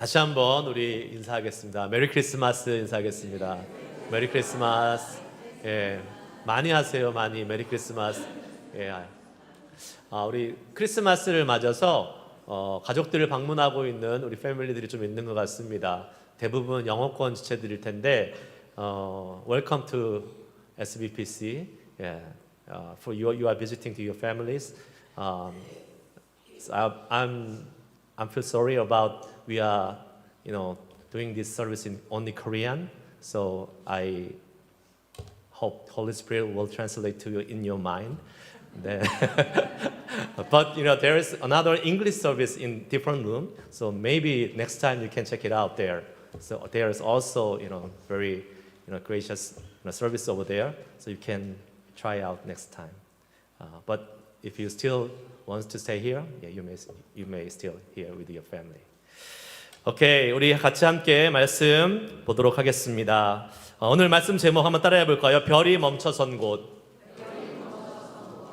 다시 한번 우리 인사하겠습니다. 메리 크리스마스 인사하겠습니다. 메리 크리스마스. 예, 많이 하세요. 많이 메리 크리스마스. 예, 우리 크리스마스를 맞아서 가족들을 방문하고 있는 우리 패밀리들이 좀 있는 것 같습니다. 대부분 영어권 지체들일 텐데 Welcome to SBPC. Yeah, for you are visiting to your families. So I feel sorry about we are, doing this service in only Korean. So I hope Holy Spirit will translate to you in your mind. But there is another English service in different room. So maybe next time you can check it out there. So there is also very gracious service over there. So you can try out next time. But if you still want to stay here, yeah, you may still here with your family. 오케이, 우리 같이 함께 말씀 보도록 하겠습니다. 오늘 말씀 제목 한번 따라해 볼까요? 별이 멈춰선 곳.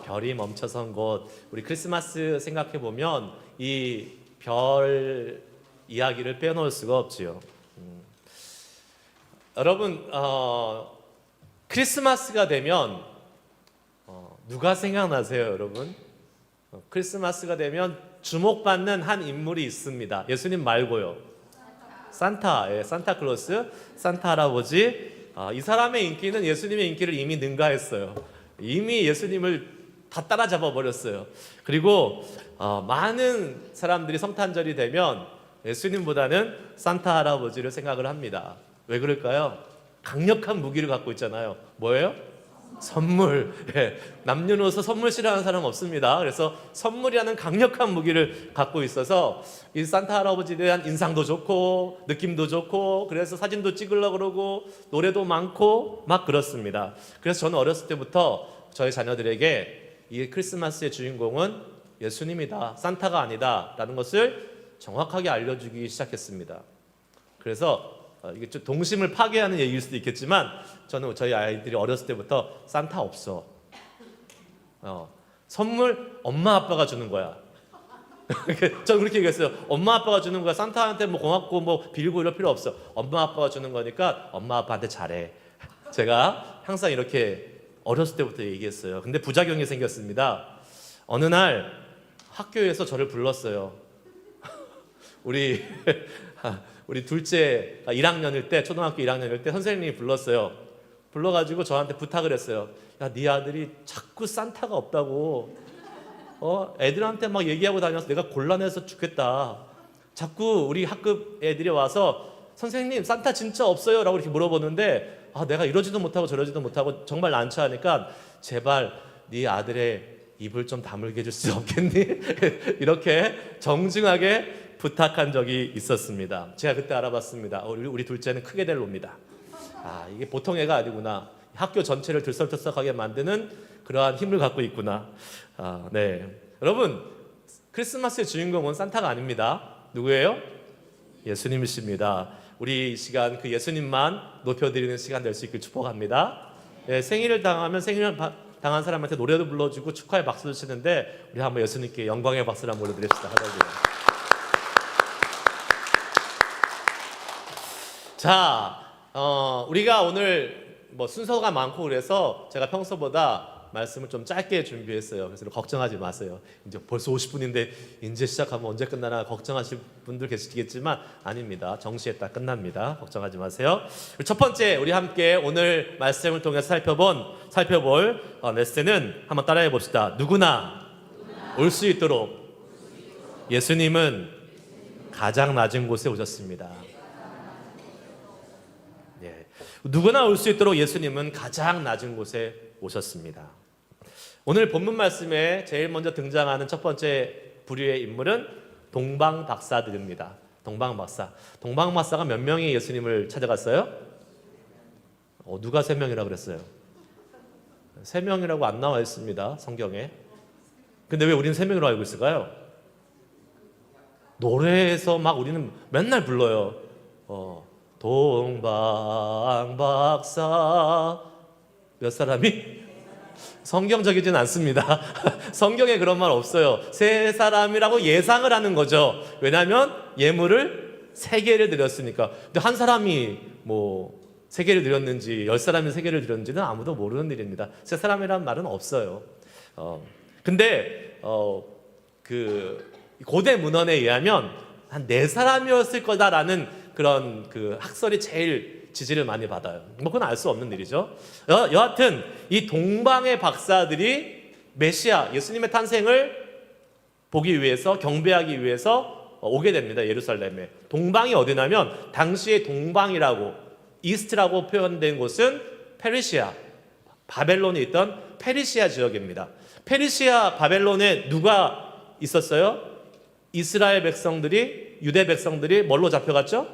별이 멈춰선 곳. 우리 크리스마스 생각해 보면 이 별 이야기를 빼놓을 수가 없지요. 여러분, 크리스마스가 되면 누가 생각나세요, 여러분? 크리스마스가 되면 주목받는 한 인물이 있습니다. 예수님 말고요. 산타, 산타클로스, 산타 할아버지. 이 사람의 인기는 예수님의 인기를 이미 능가했어요. 이미 예수님을 다 따라잡아 버렸어요. 그리고 많은 사람들이 성탄절이 되면 예수님보다는 산타 할아버지를 생각을 합니다. 왜 그럴까요? 강력한 무기를 갖고 있잖아요. 뭐예요? 선물. 남녀노소 선물 싫어하는 사람 없습니다. 그래서 선물이라는 강력한 무기를 갖고 있어서 이 산타 할아버지에 대한 인상도 좋고 느낌도 좋고 그래서 사진도 찍으려고 그러고 노래도 많고 막 그렇습니다. 그래서 저는 어렸을 때부터 저희 자녀들에게 이 크리스마스의 주인공은 예수님이다, 산타가 아니다 라는 것을 정확하게 알려주기 시작했습니다. 그래서 이게 좀 동심을 파괴하는 얘기일 수도 있겠지만 저는 저희 아이들이 어렸을 때부터 산타 없어. 선물 엄마 아빠가 주는 거야. 저는 그렇게 얘기했어요. 엄마 아빠가 주는 거야. 산타한테 뭐 고맙고 뭐 빌고 이럴 필요 없어. 엄마 아빠가 주는 거니까 엄마 아빠한테 잘해. 제가 항상 이렇게 어렸을 때부터 얘기했어요. 근데 부작용이 생겼습니다. 어느 날 학교에서 저를 불렀어요. 우리 둘째가 1학년일 때, 초등학교 1학년일 때 선생님이 불렀어요. 불러가지고 저한테 부탁을 했어요. 야, 네 아들이 자꾸 산타가 없다고 애들한테 막 얘기하고 다녀서 내가 곤란해서 죽겠다. 자꾸 우리 학급 애들이 와서 선생님 산타 진짜 없어요 라고 이렇게 물어보는데 내가 이러지도 못하고 저러지도 못하고 정말 난처하니까 제발 네 아들의 입을 좀 다물게 해줄 수 없겠니? 이렇게 정중하게 부탁한 적이 있었습니다. 제가 그때 알아봤습니다. 우리 둘째는 크게 될 놈이다. 이게 보통 애가 아니구나. 학교 전체를 들썩들썩하게 만드는 그러한 힘을 갖고 있구나. 네, 여러분 크리스마스의 주인공은 산타가 아닙니다. 누구예요? 예수님이십니다. 우리 이 시간 그 예수님만 높여드리는 시간 될 수 있길 축복합니다. 네, 생일을 당하면 생일을 당한 사람한테 노래도 불러주고 축하의 박수도 치는데 우리 한번 예수님께 영광의 박수를 한번 올려드립시다. 할렐루야. 자, 우리가 오늘 순서가 많고 그래서 제가 평소보다 말씀을 좀 짧게 준비했어요. 그래서 걱정하지 마세요. 이제 벌써 50분인데 이제 시작하면 언제 끝나나 걱정하실 분들 계시겠지만 아닙니다. 정시에 딱 끝납니다. 걱정하지 마세요. 첫 번째 우리 함께 오늘 말씀을 통해서 살펴볼 레슨은 한번 따라해 봅시다. 누구나 올 수 있도록 예수님은 가장 낮은 곳에 오셨습니다. 누구나 올 수 있도록 예수님은 가장 낮은 곳에 오셨습니다. 오늘 본문 말씀에 제일 먼저 등장하는 첫 번째 부류의 인물은 동방박사들입니다. 동방박사가 몇 명이 예수님을 찾아갔어요? 누가 3명이라고 그랬어요? 3명이라고 안 나와 있습니다, 성경에. 근데 왜 우리는 3명으로 알고 있을까요? 노래에서 막 우리는 맨날 불러요. 동방박사 몇 사람이? 성경적이진 않습니다. 성경에 그런 말 없어요. 세 사람이라고 예상을 하는 거죠. 왜냐하면 예물을 세계를 드렸으니까. 근데 한 사람이 뭐 세계를 드렸는지 10사람이 세계를 드렸는지는 아무도 모르는 일입니다. 세 사람이란 말은 없어요. 근데 그 고대 문헌에 의하면 한 4사람이었을 거다라는 그런 그 학설이 제일 지지를 많이 받아요. 뭐 그건 알 수 없는 일이죠. 여하튼 이 동방의 박사들이 메시아 예수님의 탄생을 보기 위해서, 경배하기 위해서 오게 됩니다. 예루살렘에. 동방이 어디냐면 당시의 동방이라고, 이스트라고 표현된 곳은 페르시아, 바벨론에 있던 페르시아 지역입니다. 페르시아 바벨론에 누가 있었어요? 이스라엘 백성들이, 유대 백성들이 뭘로 잡혀갔죠?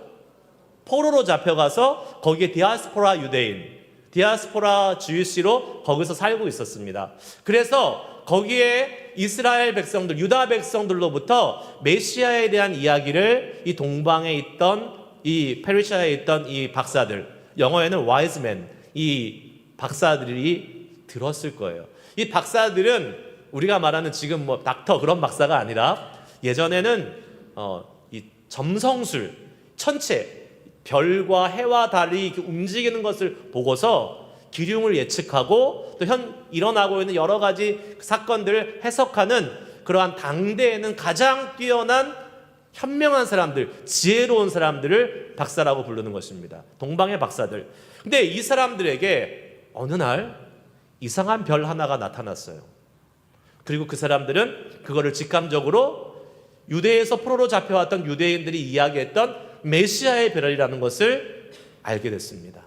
포로로 잡혀가서 거기에 디아스포라 유대인, 디아스포라 주유시로 거기서 살고 있었습니다. 그래서 거기에 이스라엘 백성들, 유다 백성들로부터 메시아에 대한 이야기를 이 동방에 있던, 이 페르시아에 있던 이 박사들, 영어에는 wise men, 이 박사들이 들었을 거예요. 이 박사들은 우리가 말하는 지금 뭐 닥터 그런 박사가 아니라 예전에는 이 점성술, 천체, 별과 해와 달이 이렇게 움직이는 것을 보고서 기륭을 예측하고 또 일어나고 있는 여러 가지 사건들을 해석하는 그러한 당대에는 가장 뛰어난 현명한 사람들, 지혜로운 사람들을 박사라고 부르는 것입니다. 동방의 박사들. 근데 이 사람들에게 어느 날 이상한 별 하나가 나타났어요. 그리고 그 사람들은 그거를 직감적으로 유대에서 포로로 잡혀왔던 유대인들이 이야기했던 메시아의 별이라는 것을 알게 됐습니다.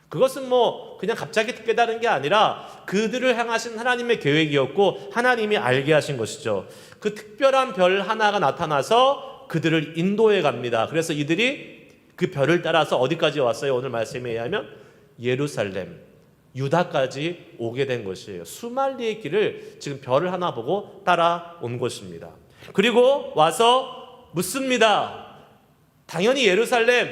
그것은 뭐 그냥 갑자기 깨달은 게 아니라 그들을 향하신 하나님의 계획이었고 하나님이 알게 하신 것이죠. 그 특별한 별 하나가 나타나서 그들을 인도해 갑니다. 그래서 이들이 그 별을 따라서 어디까지 왔어요? 오늘 말씀에 의하면 예루살렘, 유다까지 오게 된 것이에요. 수말리의 길을 지금 별을 하나 보고 따라온 것입니다. 그리고 와서 묻습니다. 당연히 예루살렘,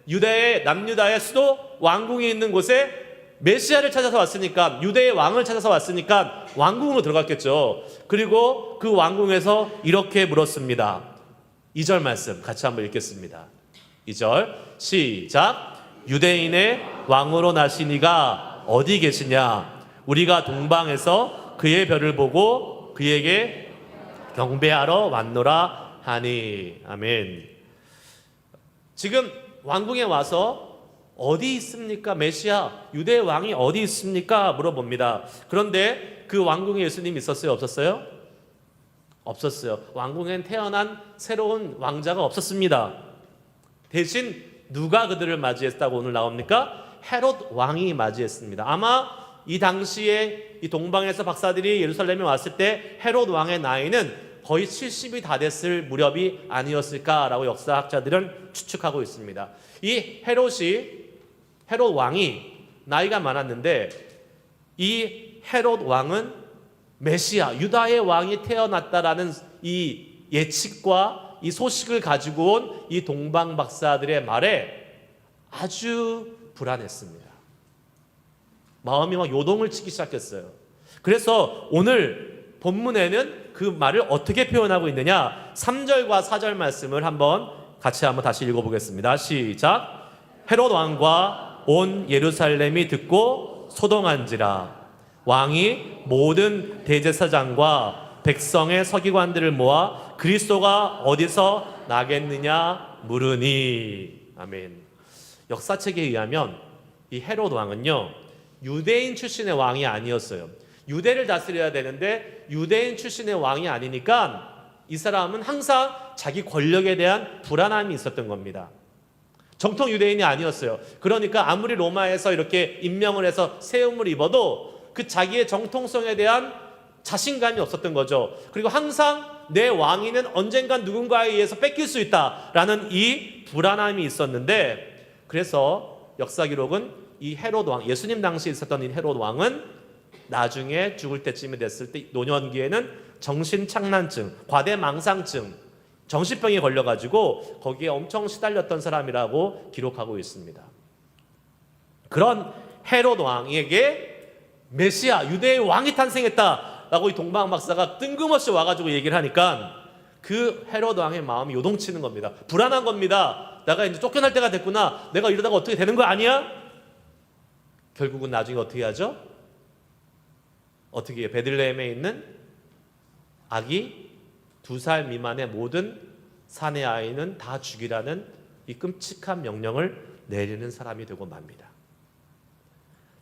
유다의 남유다의 수도 왕궁이 있는 곳에 메시아를 찾아서 왔으니까, 유대의 왕을 찾아서 왔으니까 왕궁으로 들어갔겠죠. 그리고 그 왕궁에서 이렇게 물었습니다. 2절 말씀 같이 한번 읽겠습니다. 2절 시작. 유대인의 왕으로 나신 이가 어디 계시냐? 우리가 동방에서 그의 별을 보고 그에게 경배하러 왔노라 하니. 아멘. 지금 왕궁에 와서 어디 있습니까? 메시아, 유대의 왕이 어디 있습니까? 물어봅니다. 그런데 그 왕궁에 예수님이 있었어요? 없었어요? 없었어요. 왕궁엔 태어난 새로운 왕자가 없었습니다. 대신 누가 그들을 맞이했다고 오늘 나옵니까? 헤롯 왕이 맞이했습니다. 아마 이 당시에 이 동방에서 박사들이 예루살렘에 왔을 때 헤롯 왕의 나이는 거의 70이 다 됐을 무렵이 아니었을까라고 역사학자들은 추측하고 있습니다. 이 헤롯 왕이 나이가 많았는데 이 헤롯 왕은 메시아, 유다의 왕이 태어났다라는 이 예측과 이 소식을 가지고 온 이 동방 박사들의 말에 아주 불안했습니다. 마음이 막 요동을 치기 시작했어요. 그래서 오늘 본문에는 그 말을 어떻게 표현하고 있느냐? 3절과 4절 말씀을 같이 다시 읽어보겠습니다. 시작. 헤롯 왕과 온 예루살렘이 듣고 소동한지라. 왕이 모든 대제사장과 백성의 서기관들을 모아 그리스도가 어디서 나겠느냐 물으니. 아멘. 역사책에 의하면 이 헤롯 왕은요, 유대인 출신의 왕이 아니었어요. 유대를 다스려야 되는데 유대인 출신의 왕이 아니니까 이 사람은 항상 자기 권력에 대한 불안함이 있었던 겁니다. 정통 유대인이 아니었어요. 그러니까 아무리 로마에서 이렇게 임명을 해서 세움을 입어도 그 자기의 정통성에 대한 자신감이 없었던 거죠. 그리고 항상 내 왕위는 언젠간 누군가에 의해서 뺏길 수 있다라는 이 불안함이 있었는데, 그래서 역사 기록은 이 헤롯 왕, 예수님 당시에 있었던 이 헤롯 왕은 나중에 죽을 때쯤이 됐을 때 노년기에는 정신착란증, 과대망상증, 정신병에 걸려가지고 거기에 엄청 시달렸던 사람이라고 기록하고 있습니다. 그런 헤롯 왕에게 메시아, 유대의 왕이 탄생했다라고 이 동방 박사가 뜬금없이 와가지고 얘기를 하니까 그 헤롯 왕의 마음이 요동치는 겁니다. 불안한 겁니다. 내가 이제 쫓겨날 때가 됐구나. 내가 이러다가 어떻게 되는 거 아니야? 결국은 나중에 어떻게 하죠? 어떻게 해요? 베들레헴에 있는 아기 2살 미만의 모든 사내 아이는 다 죽이라는 이 끔찍한 명령을 내리는 사람이 되고 맙니다.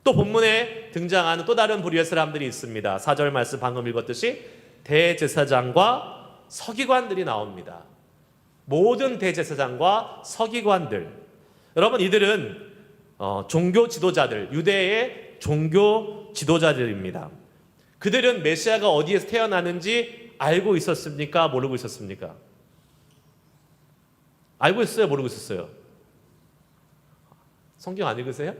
또 본문에 등장하는 또 다른 부류의 사람들이 있습니다. 4절 말씀 방금 읽었듯이 대제사장과 서기관들이 나옵니다. 모든 대제사장과 서기관들, 여러분 이들은 종교 지도자들, 유대의 종교 지도자들입니다. 그들은 메시아가 어디에서 태어나는지 알고 있었습니까? 모르고 있었습니까? 알고 있어요? 모르고 있었어요? 성경 안 읽으세요?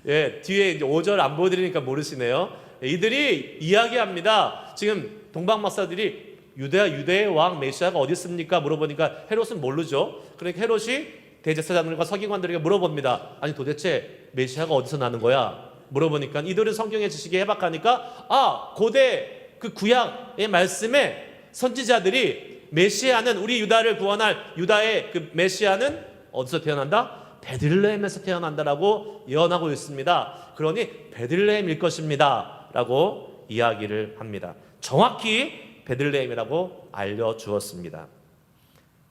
예, 뒤에 이제 5절 안 보여드리니까 모르시네요. 이들이 이야기합니다. 지금 동방 박사들이 유대의 왕 메시아가 어디 있습니까? 물어보니까 헤롯은 모르죠. 그러니까 헤롯이 대제사장들과 서기관들에게 물어봅니다. 아니 도대체 메시아가 어디서 나는 거야? 물어보니까 이들은 성경의 지식에 해박하니까 고대 그 구약의 말씀에 선지자들이 메시아는 우리 유다를 구원할 유다의 그 메시아는 어디서 태어난다? 베들레헴에서 태어난다라고 예언하고 있습니다. 그러니 베들레헴일 것입니다 라고 이야기를 합니다. 정확히 베들레헴이라고 알려주었습니다.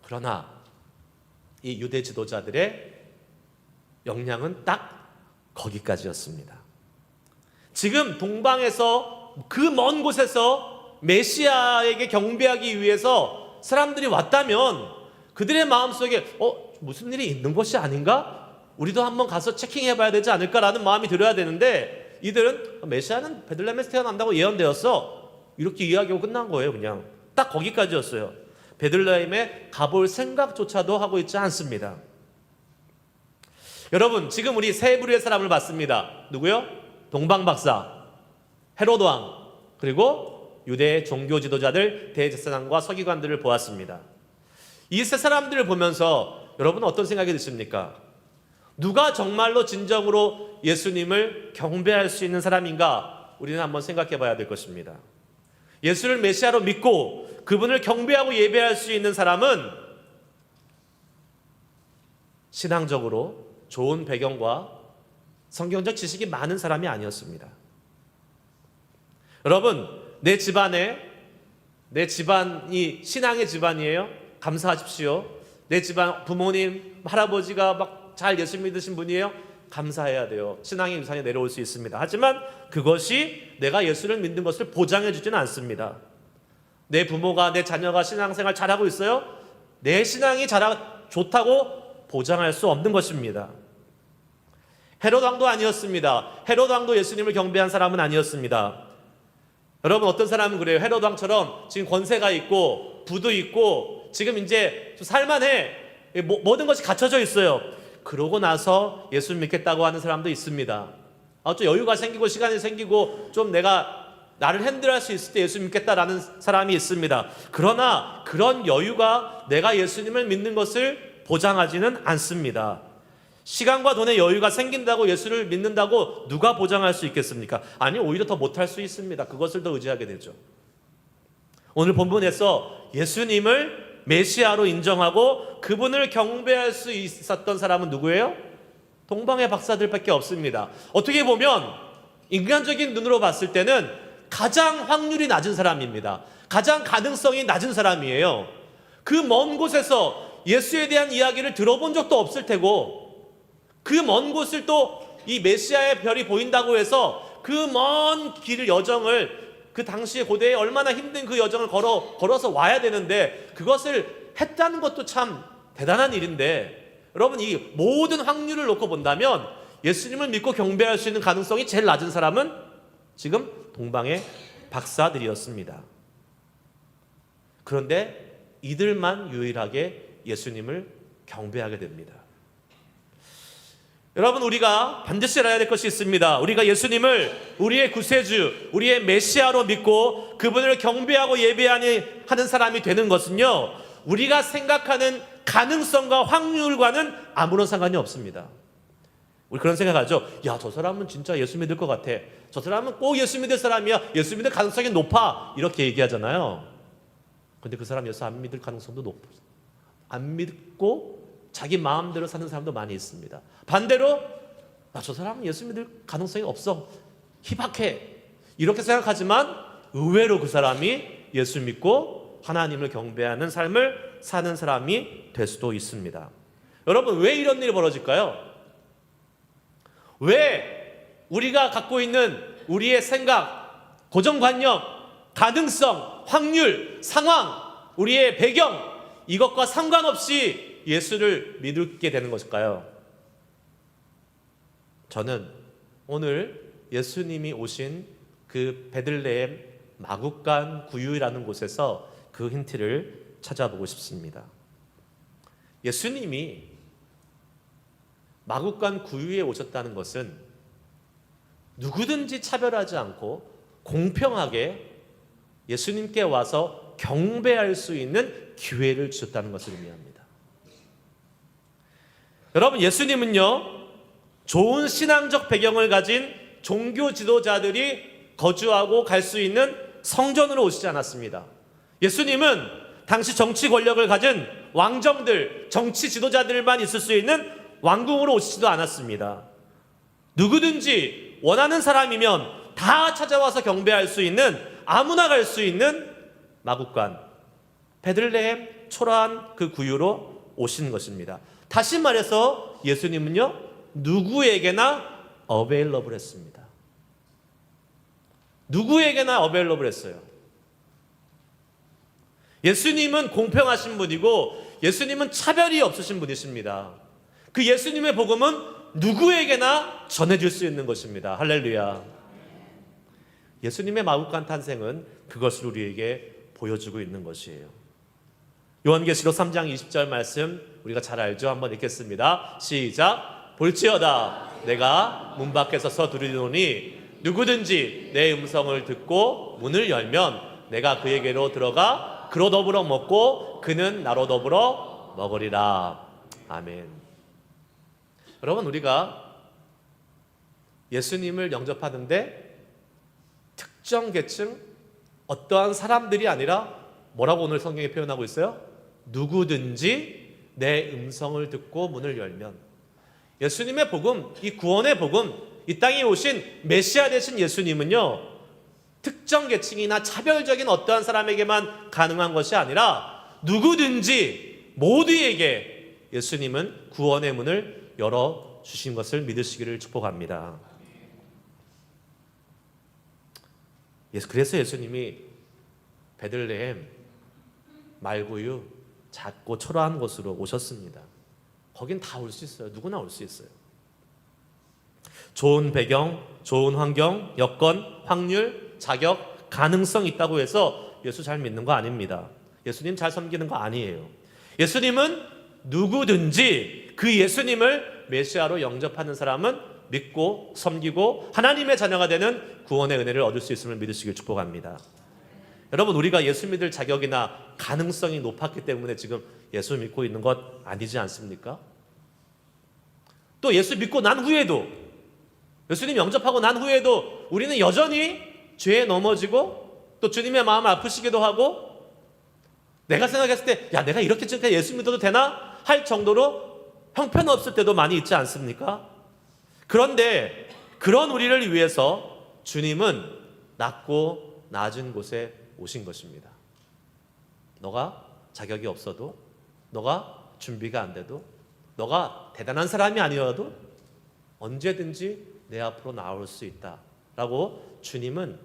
그러나 이 유대 지도자들의 역량은 딱 거기까지였습니다. 지금 동방에서 그 먼 곳에서 메시아에게 경배하기 위해서 사람들이 왔다면 그들의 마음속에 무슨 일이 있는 것이 아닌가? 우리도 한번 가서 체킹해봐야 되지 않을까라는 마음이 들어야 되는데 이들은 메시아는 베들레헴에서 태어난다고 예언되었어 이렇게 이야기하고 끝난 거예요. 그냥 딱 거기까지였어요. 베들레헴에 가볼 생각조차도 하고 있지 않습니다. 여러분 지금 우리 세 부류의 사람을 봤습니다. 누구요? 동방박사, 헤롯 왕, 그리고 유대의 종교 지도자들, 대제사장과 서기관들을 보았습니다. 이 세 사람들을 보면서 여러분 어떤 생각이 드십니까? 누가 정말로 진정으로 예수님을 경배할 수 있는 사람인가? 우리는 한번 생각해 봐야 될 것입니다. 예수를 메시아로 믿고 그분을 경배하고 예배할 수 있는 사람은 신앙적으로 좋은 배경과 성경적 지식이 많은 사람이 아니었습니다. 여러분 내 집안이 신앙의 집안이에요? 감사하십시오. 내 집안 부모님, 할아버지가 막 잘 예수 믿으신 분이에요? 감사해야 돼요. 신앙의 유산이 내려올 수 있습니다. 하지만 그것이 내가 예수를 믿는 것을 보장해 주지는 않습니다. 내 부모가, 내 자녀가 신앙생활 잘하고 있어요? 내 신앙이 좋다고 보장할 수 없는 것입니다. 헤롯 왕도 아니었습니다. 헤롯 왕도 예수님을 경배한 사람은 아니었습니다. 여러분 어떤 사람은 그래요. 헤롯 왕처럼 지금 권세가 있고 부도 있고 지금 이제 좀 살만해. 모든 것이 갖춰져 있어요. 그러고 나서 예수 믿겠다고 하는 사람도 있습니다. 좀 여유가 생기고 시간이 생기고 좀 내가 나를 핸들할 수 있을 때 예수 믿겠다라는 사람이 있습니다. 그러나 그런 여유가 내가 예수님을 믿는 것을 보장하지는 않습니다. 시간과 돈의 여유가 생긴다고 예수를 믿는다고 누가 보장할 수 있겠습니까? 아니 오히려 더 못할 수 있습니다. 그것을 더 의지하게 되죠. 오늘 본문에서 예수님을 메시아로 인정하고 그분을 경배할 수 있었던 사람은 누구예요? 동방의 박사들밖에 없습니다. 어떻게 보면 인간적인 눈으로 봤을 때는 가장 확률이 낮은 사람입니다. 가장 가능성이 낮은 사람이에요. 그 먼 곳에서 예수에 대한 이야기를 들어본 적도 없을 테고 그 먼 곳을 또 이 메시아의 별이 보인다고 해서 그 먼 길 여정을 그 당시에 고대에 얼마나 힘든 그 여정을 걸어서 와야 되는데 그것을 했다는 것도 참 대단한 일인데 여러분 이 모든 확률을 놓고 본다면 예수님을 믿고 경배할 수 있는 가능성이 제일 낮은 사람은 지금 동방의 박사들이었습니다. 그런데 이들만 유일하게 예수님을 경배하게 됩니다. 여러분 우리가 반드시 알아야 될 것이 있습니다. 우리가 예수님을 우리의 구세주, 우리의 메시아로 믿고 그분을 경배하고 예배하는 사람이 되는 것은요, 우리가 생각하는 가능성과 확률과는 아무런 상관이 없습니다. 우리 그런 생각하죠. 야, 저 사람은 진짜 예수 믿을 것 같아. 저 사람은 꼭 예수 믿을 사람이야. 예수 믿을 가능성이 높아. 이렇게 얘기하잖아요. 근데 그 사람 예수 안 믿을 가능성도 높고, 안 믿고 자기 마음대로 사는 사람도 많이 있습니다. 반대로 저 사람은 예수 믿을 가능성이 없어, 희박해, 이렇게 생각하지만 의외로 그 사람이 예수 믿고 하나님을 경배하는 삶을 사는 사람이 될 수도 있습니다. 여러분, 왜 이런 일이 벌어질까요? 왜 우리가 갖고 있는 우리의 생각, 고정관념, 가능성, 확률, 상황, 우리의 배경, 이것과 상관없이 예수를 믿게 되는 것일까요? 저는 오늘 예수님이 오신 그 베들레헴 마국간 구유라는 곳에서 그 힌트를 찾아보고 싶습니다. 예수님이 마국간 구유에 오셨다는 것은 누구든지 차별하지 않고 공평하게 예수님께 와서 경배할 수 있는 기회를 주셨다는 것을 의미합니다. 여러분, 예수님은요, 좋은 신앙적 배경을 가진 종교 지도자들이 거주하고 갈 수 있는 성전으로 오시지 않았습니다. 예수님은 당시 정치 권력을 가진 왕정들, 정치 지도자들만 있을 수 있는 왕궁으로 오시지도 않았습니다. 누구든지 원하는 사람이면 다 찾아와서 경배할 수 있는, 아무나 갈 수 있는 마국간, 베들레헴 초라한 그 구유로 오신 것입니다. 다시 말해서 예수님은요, 누구에게나 어베일러블 했습니다. 누구에게나 어베일러블 했어요. 예수님은 공평하신 분이고 예수님은 차별이 없으신 분이십니다. 그 예수님의 복음은 누구에게나 전해질 수 있는 것입니다. 할렐루야. 예수님의 마국간 탄생은 그것을 우리에게 보여주고 있는 것이에요. 요한계시록 3장 20절 말씀 우리가 잘 알죠? 한번 읽겠습니다. 시작. 볼지어다 내가 문 밖에 서서 두드리노니 누구든지 내 음성을 듣고 문을 열면 내가 그에게로 들어가 그로 더불어 먹고 그는 나로 더불어 먹으리라. 아멘. 여러분, 우리가 예수님을 영접하는데 특정 계층, 어떠한 사람들이 아니라 뭐라고 오늘 성경에 표현하고 있어요? 누구든지 내 음성을 듣고 문을 열면. 예수님의 복음, 이 구원의 복음, 이 땅에 오신 메시아 되신 예수님은요, 특정 계층이나 차별적인 어떠한 사람에게만 가능한 것이 아니라 누구든지 모두에게 예수님은 구원의 문을 열어주신 것을 믿으시기를 축복합니다. 그래서 예수님이 베들레헴 말구유 작고 초라한 곳으로 오셨습니다. 거긴 다 올 수 있어요. 누구나 올 수 있어요. 좋은 배경, 좋은 환경, 여건, 확률, 자격, 가능성 있다고 해서 예수 잘 믿는 거 아닙니다. 예수님 잘 섬기는 거 아니에요. 예수님은 누구든지 그 예수님을 메시아로 영접하는 사람은 믿고 섬기고 하나님의 자녀가 되는 구원의 은혜를 얻을 수 있음을 믿으시길 축복합니다. 여러분, 우리가 예수 믿을 자격이나 가능성이 높았기 때문에 지금 예수 믿고 있는 것 아니지 않습니까? 또 예수 믿고 난 후에도, 예수님 영접하고 난 후에도 우리는 여전히 죄에 넘어지고 또 주님의 마음을 아프시기도 하고, 내가 생각했을 때 야, 내가 이렇게 지금까지 예수 믿어도 되나? 할 정도로 형편없을 때도 많이 있지 않습니까? 그런데 그런 우리를 위해서 주님은 낮고 낮은 곳에 오신 것입니다. 너가 자격이 없어도, 너가 준비가 안 돼도, 너가 대단한 사람이 아니어도 언제든지 내 앞으로 나올 수 있다 라고 주님은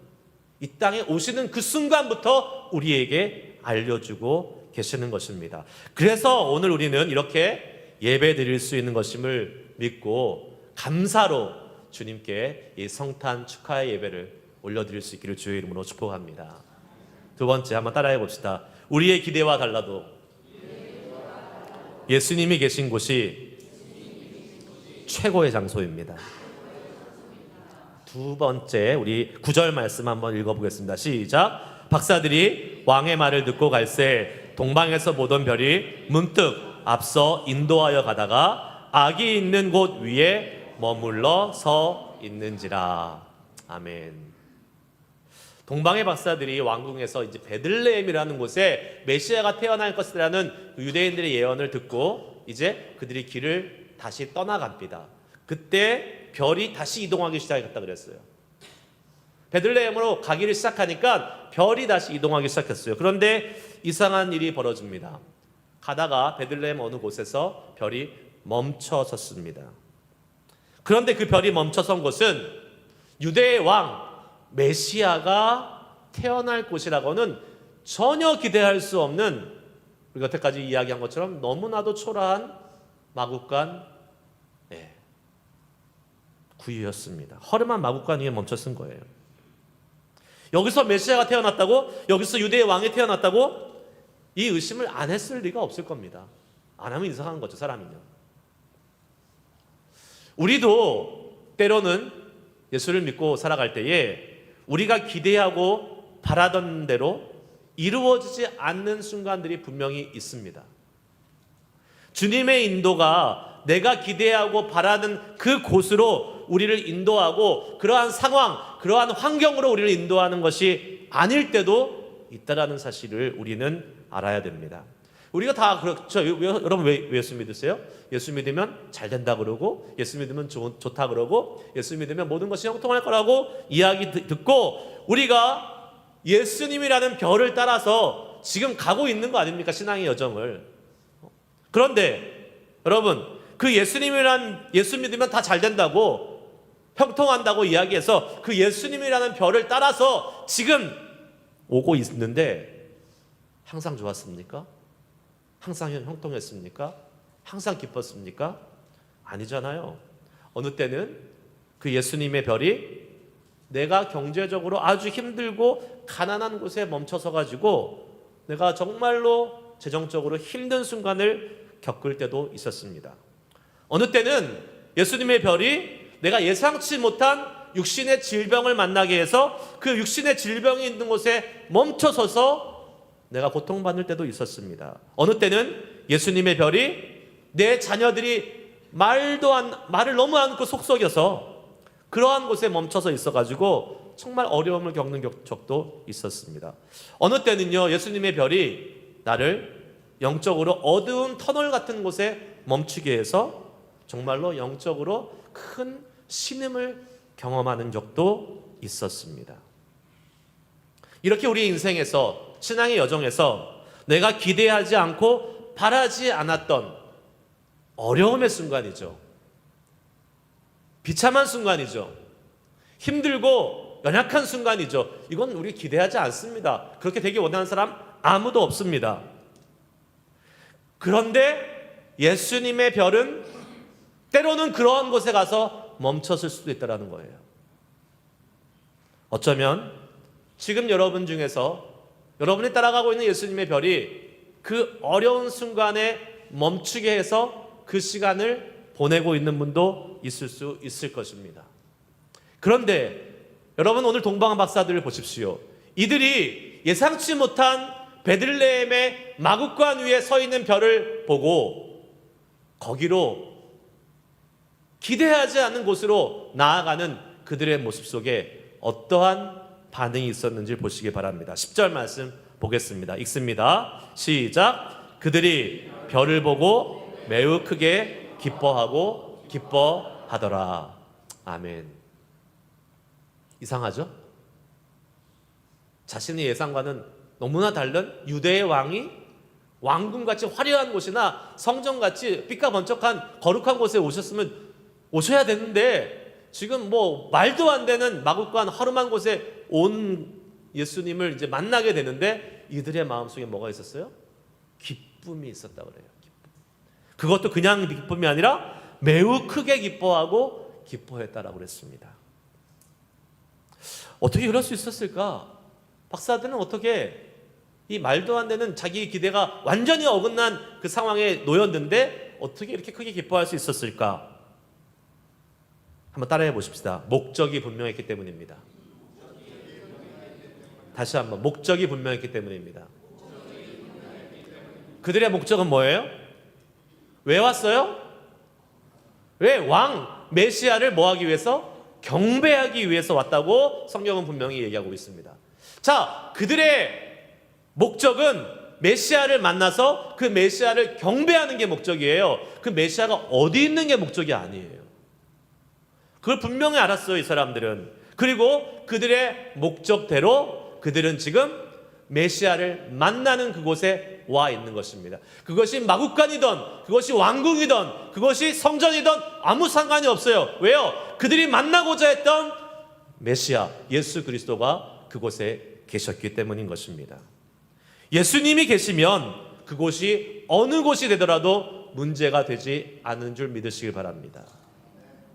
이 땅에 오시는 그 순간부터 우리에게 알려주고 계시는 것입니다. 그래서 오늘 우리는 이렇게 예배 드릴 수 있는 것임을 믿고 감사로 주님께 이 성탄 축하의 예배를 올려드릴 수 있기를 주의 이름으로 축복합니다. 두 번째, 한번 따라해 봅시다. 우리의 기대와 달라도 예수님이 계신 곳이 최고의 장소입니다. 두 번째, 우리 9절 말씀 한번 읽어보겠습니다. 시작. 박사들이 왕의 말을 듣고 갈새 동방에서 보던 별이 문득 앞서 인도하여 가다가 아기 있는 곳 위에 머물러 서 있는지라. 아멘. 동방의 박사들이 왕궁에서 이제 베들레헴이라는 곳에 메시아가 태어날 것이라는 유대인들의 예언을 듣고 이제 그들이 길을 다시 떠나갑니다. 그때 별이 다시 이동하기 시작했다 그랬어요. 베들레헴으로 가기를 시작하니까 별이 다시 이동하기 시작했어요. 그런데 이상한 일이 벌어집니다. 가다가 베들레헴 어느 곳에서 별이 멈춰섰습니다. 그런데 그 별이 멈춰선 곳은 유대의 왕 메시아가 태어날 곳이라고는 전혀 기대할 수 없는, 우리가 여태까지 이야기한 것처럼 너무나도 초라한 마구간 구유였습니다. 허름한 마구간 위에 멈춰선 거예요. 여기서 메시아가 태어났다고? 여기서 유대의 왕이 태어났다고? 이 의심을 안 했을 리가 없을 겁니다. 안 하면 이상한 거죠, 사람은요. 우리도 때로는 예수를 믿고 살아갈 때에 우리가 기대하고 바라던 대로 이루어지지 않는 순간들이 분명히 있습니다. 주님의 인도가 내가 기대하고 바라는 그 곳으로 우리를 인도하고 그러한 상황, 그러한 환경으로 우리를 인도하는 것이 아닐 때도 있다라는 사실을 우리는 알아야 됩니다. 우리가 다 그렇죠. 여러분 왜 예수 믿으세요? 예수 믿으면 잘 된다 그러고, 예수 믿으면 좋다 그러고, 예수 믿으면 모든 것이 형통할 거라고 이야기 듣고, 우리가 예수님이라는 별을 따라서 지금 가고 있는 거 아닙니까? 신앙의 여정을. 그런데 여러분, 그 예수 믿으면 다 잘 된다고, 형통한다고 이야기해서 그 예수님이라는 별을 따라서 지금 오고 있는데 항상 좋았습니까? 항상 형통했습니까? 항상 기뻤습니까? 아니잖아요. 어느 때는 그 예수님의 별이 내가 경제적으로 아주 힘들고 가난한 곳에 멈춰서 가지고 내가 정말로 재정적으로 힘든 순간을 겪을 때도 있었습니다. 어느 때는 예수님의 별이 내가 예상치 못한 육신의 질병을 만나게 해서 그 육신의 질병이 있는 곳에 멈춰서서 내가 고통받을 때도 있었습니다. 어느 때는 예수님의 별이 내 자녀들이 말을 너무 않고 속썩여서 그러한 곳에 멈춰서 있어가지고 정말 어려움을 겪는 적도 있었습니다. 어느 때는요, 예수님의 별이 나를 영적으로 어두운 터널 같은 곳에 멈추게 해서 정말로 영적으로 큰 신음을 경험하는 적도 있었습니다. 이렇게 우리 인생에서, 신앙의 여정에서 내가 기대하지 않고 바라지 않았던 어려움의 순간이죠. 비참한 순간이죠. 힘들고 연약한 순간이죠. 이건 우리 기대하지 않습니다. 그렇게 되기 원하는 사람 아무도 없습니다. 그런데 예수님의 별은 때로는 그러한 곳에 가서 멈췄을 수도 있다는 거예요. 어쩌면 지금 여러분 중에서 여러분이 따라가고 있는 예수님의 별이 그 어려운 순간에 멈추게 해서 그 시간을 보내고 있는 분도 있을 수 있을 것입니다. 그런데 여러분, 오늘 동방한 박사들을 보십시오. 이들이 예상치 못한 베들레헴의 마구간 위에 서 있는 별을 보고 거기로 기대하지 않는 곳으로 나아가는 그들의 모습 속에 어떠한 반응이 있었는지 보시기 바랍니다. 10절 말씀 보겠습니다. 읽습니다. 시작. 그들이 별을 보고 매우 크게 기뻐하고 기뻐하더라. 아멘. 이상하죠? 자신의 예상과는 너무나 다른 유대의 왕이 왕궁같이 화려한 곳이나 성전같이 삐까번쩍한 거룩한 곳에 오셔야 되는데 지금 말도 안 되는 마구간 허름한 곳에 온 예수님을 이제 만나게 되는데 이들의 마음속에 뭐가 있었어요? 기쁨이 있었다 그래요. 그것도 그냥 기쁨이 아니라 매우 크게 기뻐하고 기뻐했다라고 그랬습니다. 어떻게 그럴 수 있었을까? 박사들은 어떻게 이 말도 안 되는 자기 기대가 완전히 어긋난 그 상황에 놓였는데 어떻게 이렇게 크게 기뻐할 수 있었을까? 한번 따라해 보십시다. 목적이 분명했기 때문입니다. 다시 한번, 목적이 분명했기 때문입니다. 그들의 목적은 뭐예요? 왜 왔어요? 왜 왕 메시아를 뭐하기 위해서? 경배하기 위해서 왔다고 성경은 분명히 얘기하고 있습니다. 자, 그들의 목적은 메시아를 만나서 그 메시아를 경배하는 게 목적이에요. 그 메시아가 어디 있는 게 목적이 아니에요. 그걸 분명히 알았어요, 이 사람들은. 그리고 그들의 목적대로 그들은 지금 메시아를 만나는 그곳에 와 있는 것입니다. 그것이 마국간이든 그것이 왕궁이든 그것이 성전이든 아무 상관이 없어요. 왜요? 그들이 만나고자 했던 메시아 예수 그리스도가 그곳에 계셨기 때문인 것입니다. 예수님이 계시면 그곳이 어느 곳이 되더라도 문제가 되지 않은 줄 믿으시길 바랍니다.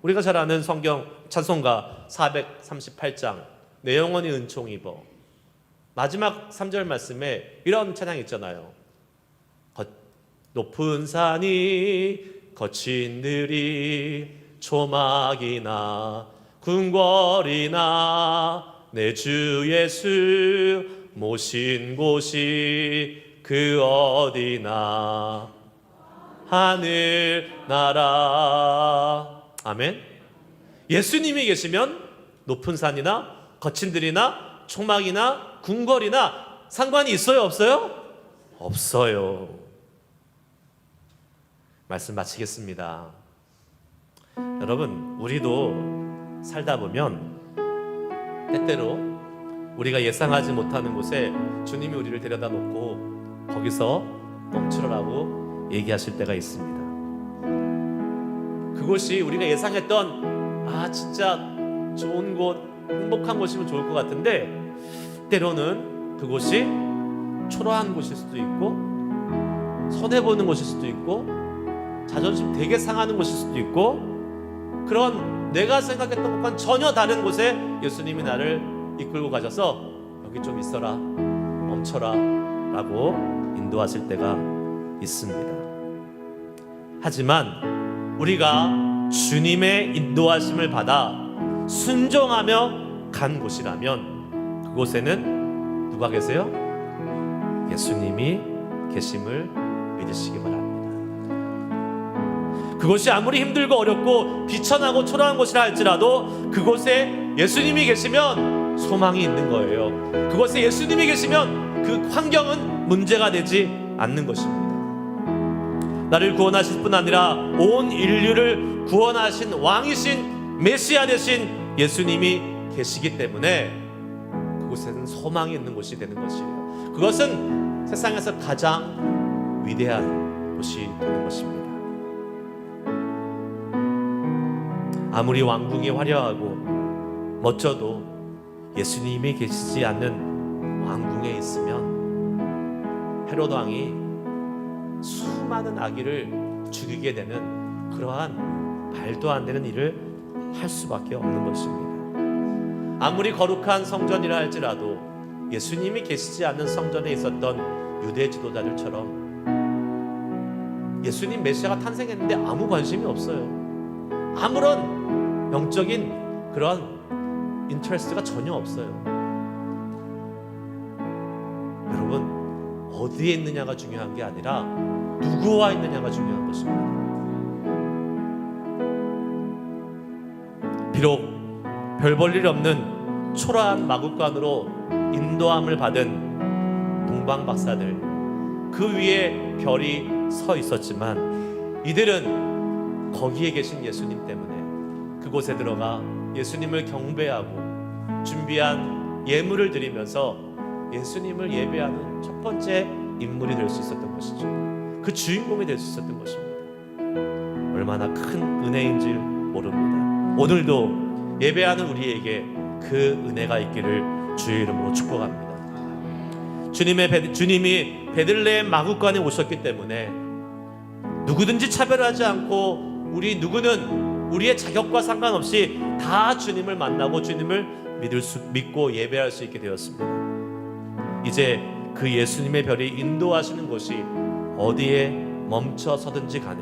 우리가 잘 아는 성경 찬송가 438장 내 영혼이 은총 입어, 마지막 3절 말씀에 이런 찬양이 있잖아요. 높은 산이 거친 들이 초막이나 궁궐이나 내 주 예수 모신 곳이 그 어디나 하늘나라. 아멘. 예수님이 계시면 높은 산이나 거친 들이나 초막이나 궁궐이나 상관이 있어요, 없어요? 없어요. 말씀 마치겠습니다. 여러분, 우리도 살다 보면 때때로 우리가 예상하지 못하는 곳에 주님이 우리를 데려다 놓고 거기서 멈추라고 얘기하실 때가 있습니다. 그곳이 우리가 예상했던 진짜 좋은 곳, 행복한 곳이면 좋을 것 같은데 때로는 그곳이 초라한 곳일 수도 있고 손해보는 곳일 수도 있고 자존심 되게 상하는 곳일 수도 있고 그런 내가 생각했던 것과는 전혀 다른 곳에 예수님이 나를 이끌고 가셔서 여기 좀 있어라, 멈춰라 라고 인도하실 때가 있습니다. 하지만 우리가 주님의 인도하심을 받아 순종하며 간 곳이라면 그곳에는 누가 계세요? 예수님이 계심을 믿으시기 바랍니다. 그것이 아무리 힘들고 어렵고 비천하고 초라한 곳이라 할지라도 그곳에 예수님이 계시면 소망이 있는 거예요. 그곳에 예수님이 계시면 그 환경은 문제가 되지 않는 것입니다. 나를 구원하실 뿐 아니라 온 인류를 구원하신 왕이신 메시아 되신 예수님이 계시기 때문에 그곳에는 소망이 있는 곳이 되는 것이에요. 그것은 세상에서 가장 위대한 곳이 되는 것입니다. 아무리 왕궁이 화려하고 멋져도 예수님이 계시지 않는 왕궁에 있으면 헤롯 왕이 수많은 아기를 죽이게 되는 그러한 말도 안 되는 일을 할 수밖에 없는 것입니다. 아무리 거룩한 성전이라 할지라도 예수님이 계시지 않는 성전에 있었던 유대 지도자들처럼 예수님 메시아가 탄생했는데 아무 관심이 없어요. 아무런 영적인 그런 인터레스트가 전혀 없어요. 여러분, 어디에 있느냐가 중요한 게 아니라 누구와 있느냐가 중요한 것입니다. 비록 별 볼 일 없는 초라한 마국간으로 인도함을 받은 동방 박사들, 그 위에 별이 서 있었지만 이들은 거기에 계신 예수님 때문에 그곳에 들어가 예수님을 경배하고 준비한 예물을 드리면서 예수님을 예배하는 첫 번째 인물이 될 수 있었던 것이죠. 그 주인공이 될 수 있었던 것입니다. 얼마나 큰 은혜인지 모릅니다. 오늘도 예배하는 우리에게 그 은혜가 있기를 주의 이름으로 축복합니다. 주님이 베들레헴 마국간에 오셨기 때문에 누구든지 차별하지 않고 우리 누구는 우리의 자격과 상관없이 다 주님을 만나고 주님을 믿고 예배할 수 있게 되었습니다. 이제 그 예수님의 별이 인도하시는 곳이 어디에 멈춰서든지 간에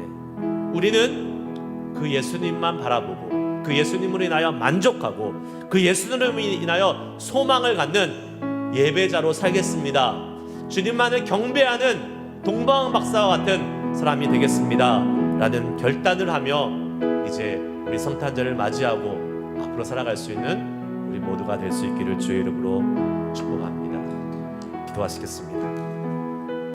우리는 그 예수님만 바라보고 그 예수님으로 인하여 만족하고 그 예수님으로 인하여 소망을 갖는 예배자로 살겠습니다. 주님만을 경배하는 동방 박사와 같은 사람이 되겠습니다 라는 결단을 하며 이제 우리 성탄절을 맞이하고 앞으로 살아갈 수 있는 우리 모두가 될 수 있기를 주의 이름으로 축복합니다. 기도하시겠습니다.